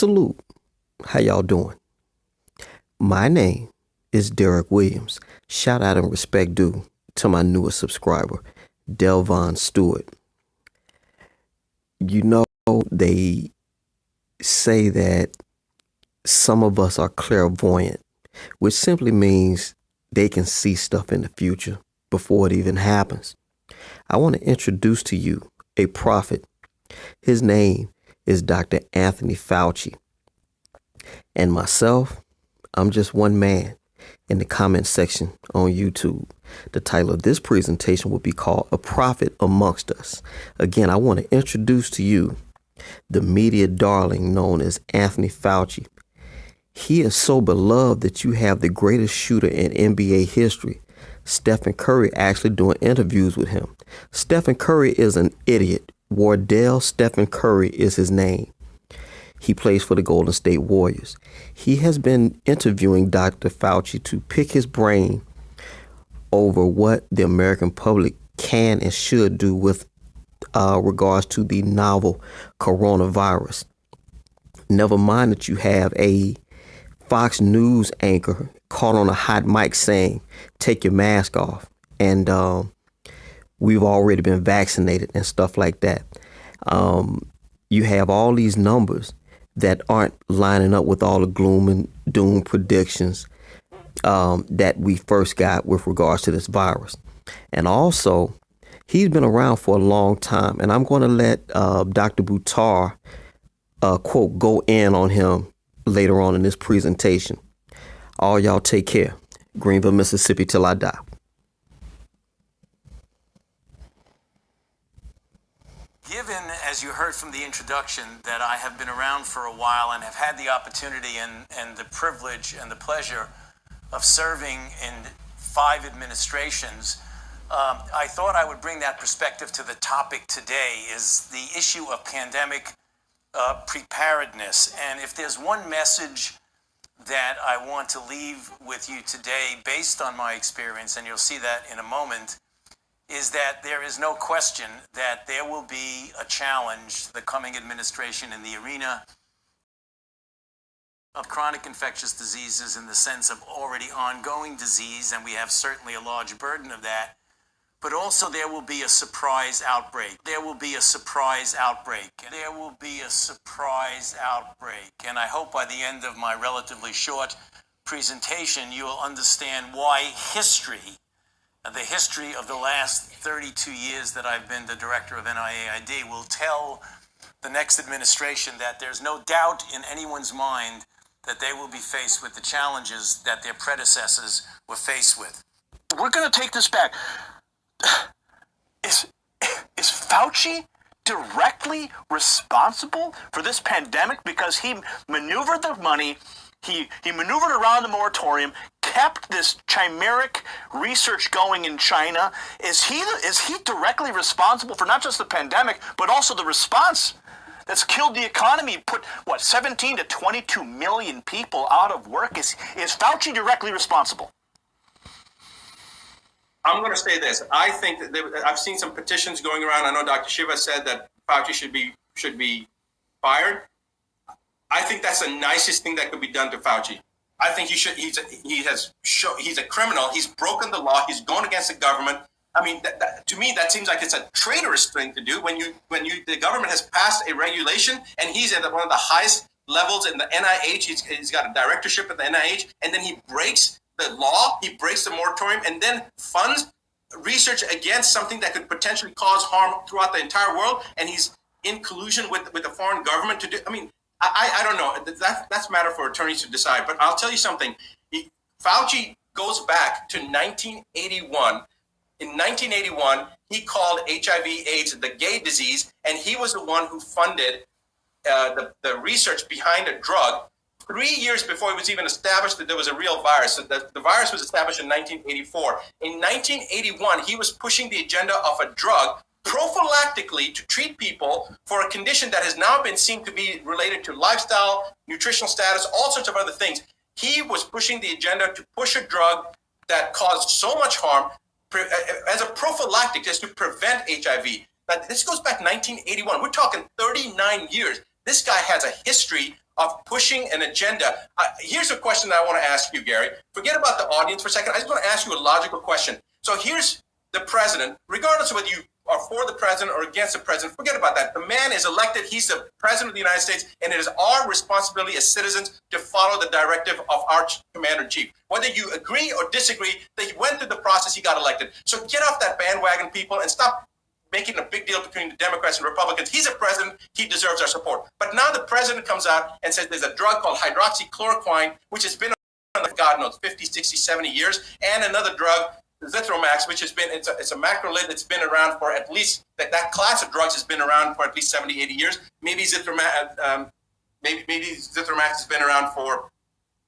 Salute. How y'all doing? My name is DerrickCWilliams. Shout out and respect due to my newest subscriber, Delvon Stewart. You know, they say that some of us are clairvoyant, which simply means they can see stuff in the future before it even happens. I want to introduce to you a prophet. His name is Dr. Anthony Fauci. And myself, I'm just one man in the comment section on YouTube. The title of this presentation will be called A Prophet Amongst Us. Again, I want to introduce to you the media darling known as Anthony Fauci. He is so beloved that you have the greatest shooter in NBA history, Stephen Curry, actually doing interviews with him. Stephen Curry is an idiot. Wardell Stephen Curry is his name. He plays for the Golden State Warriors. He has been interviewing Dr. Fauci to pick his brain over what the American public can and should do with regards to the novel coronavirus. Never mind that you have a Fox News anchor caught on a hot mic saying, take your mask off. And we've already been vaccinated and stuff like that. You have all these numbers that aren't lining up with all the gloom and doom predictions that we first got with regards to this virus. And also, he's been around for a long time. And I'm going to let Dr. Buttar, quote, go in on him later on in this presentation. All y'all take care. Greenville, Mississippi till I die. Given, as you heard from the introduction, that I have been around for a while and have had the opportunity and the privilege and the pleasure of serving in 5 administrations, I thought I would bring that perspective to the topic today, is the issue of pandemic preparedness. And if there's one message that I want to leave with you today based on my experience, and you'll see that in a moment, is that there is no question that there will be a challenge, the coming administration, in the arena of chronic infectious diseases, in the sense of already ongoing disease, and we have certainly a large burden of that. But also there will be a surprise outbreak. There will be a surprise outbreak. There will be a surprise outbreak. And I hope by the end of my relatively short presentation, you will understand why the history of the last 32 years that I've been the director of NIAID will tell the next administration that there's no doubt in anyone's mind that they will be faced with the challenges that their predecessors were faced with. We're going to take this back. Is Fauci directly responsible for this pandemic because he maneuvered the money, he maneuvered around the moratorium, kept this chimeric research going in China? Is he directly responsible for not just the pandemic, but also the response that's killed the economy, put, 17 to 22 million people out of work? Is Fauci directly responsible? I'm going to say this. I think that I've seen some petitions going around. I know Dr. Shiva said that Fauci should be fired. I think that's the nicest thing that could be done to Fauci. I think he's a criminal. He's broken the law. He's gone against the government. I mean, to me, that seems like it's a traitorous thing to do when the government has passed a regulation and he's at one of the highest levels in the NIH. He's got a directorship at the NIH, and then he breaks the law, he breaks the moratorium, and then funds research against something that could potentially cause harm throughout the entire world, and he's in collusion with the foreign government to do. I mean, I don't know. That's a matter for attorneys to decide. But I'll tell you something. Fauci goes back to 1981. In 1981, he called HIV/AIDS the gay disease, and he was the one who funded the research behind a drug 3 years before it was even established that there was a real virus. So the virus was established in 1984. In 1981, he was pushing the agenda of a drug prophylactically to treat people for a condition that has now been seen to be related to lifestyle, nutritional status, all sorts of other things. He was pushing the agenda to push a drug that caused so much harm as a prophylactic, just to prevent HIV. Now, this goes back 1981. We're talking 39 years. This guy has a history of pushing an agenda. Here's a question that I want to ask you, Gary. Forget about the audience for a second. I just want to ask you a logical question. So here's the president, regardless of whether you are for the president or against the president, forget about that. The man is elected. He's the president of the United States, and it is our responsibility as citizens to follow the directive of our commander-in-chief. Whether you agree or disagree that he went through the process, he got elected. So get off that bandwagon, people, and stop making a big deal between the Democrats and Republicans. He's a president. He deserves our support. But now the president comes out and says there's a drug called hydroxychloroquine, which has been on, God knows, 50, 60, 70 years, and another drug, Zithromax, which has been, it's a macrolide that's been around for at least, that class of drugs has been around for at least 70, 80 years. Maybe Zithromax has been around for,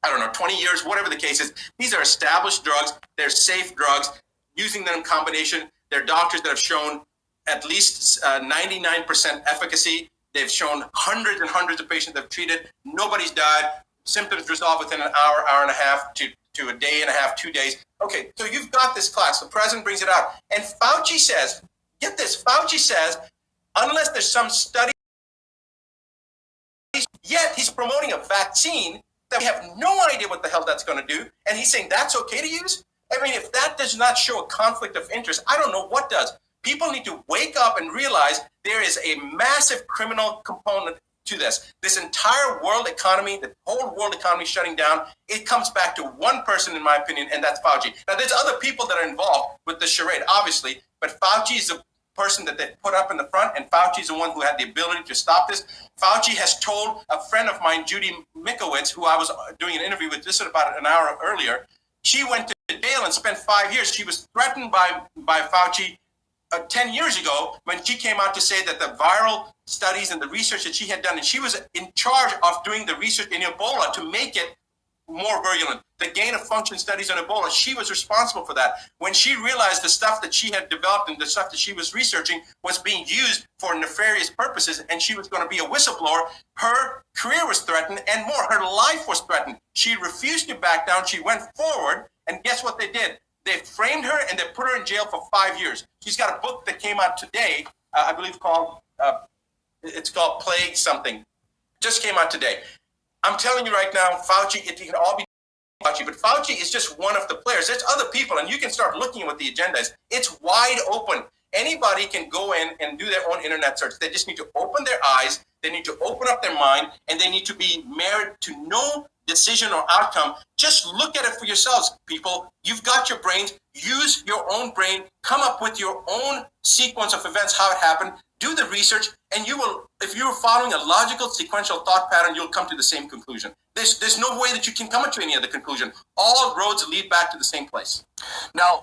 I don't know, 20 years, whatever the case is. These are established drugs. They're safe drugs. Using them in combination, there are doctors that have shown at least 99% efficacy. They've shown hundreds and hundreds of patients that have treated. Nobody's died. Symptoms resolve within an hour, hour and a half to a day and a half, 2 days. Okay, so you've got this class. The president brings it out. And Fauci says, get this, Fauci says, unless there's some study, yet he's promoting a vaccine that we have no idea what the hell that's going to do. And he's saying that's okay to use? I mean, if that does not show a conflict of interest, I don't know what does. People need to wake up and realize there is a massive criminal component to this. This entire world economy, the whole world economy shutting down, it comes back to one person, in my opinion, and that's Fauci. Now, there's other people that are involved with the charade, obviously, but Fauci is the person that they put up in the front, and Fauci is the one who had the ability to stop this. Fauci has told a friend of mine, Judy Mikowitz, who I was doing an interview with just about an hour earlier, she went to jail and spent 5 years. She was threatened by Fauci 10 years ago when she came out to say that the viral studies and the research that she had done, and she was in charge of doing the research in Ebola to make it more virulent. The gain of function studies on Ebola, she was responsible for that. When she realized the stuff that she had developed and the stuff that she was researching was being used for nefarious purposes and she was going to be a whistleblower, her career was threatened and more, her life was threatened. She refused to back down. She went forward, and guess what they did? They framed her and they put her in jail for 5 years. She's got a book that came out today, I believe it's called Plague Something. Just came out today. I'm telling you right now, Fauci, it can all be Fauci, but Fauci is just one of the players. There's other people, and you can start looking at what the agenda is. It's wide open. Anybody can go in and do their own internet search. They just need to open their eyes, they need to open up their mind, and they need to be married to no decision or outcome. Just look at it for yourselves, people. You've got your brains. Use your own brain. Come up with your own sequence of events, how it happened. Do the research, and you will, if you're following a logical, sequential thought pattern, you'll come to the same conclusion. There's no way that you can come to any other conclusion. All roads lead back to the same place. Now,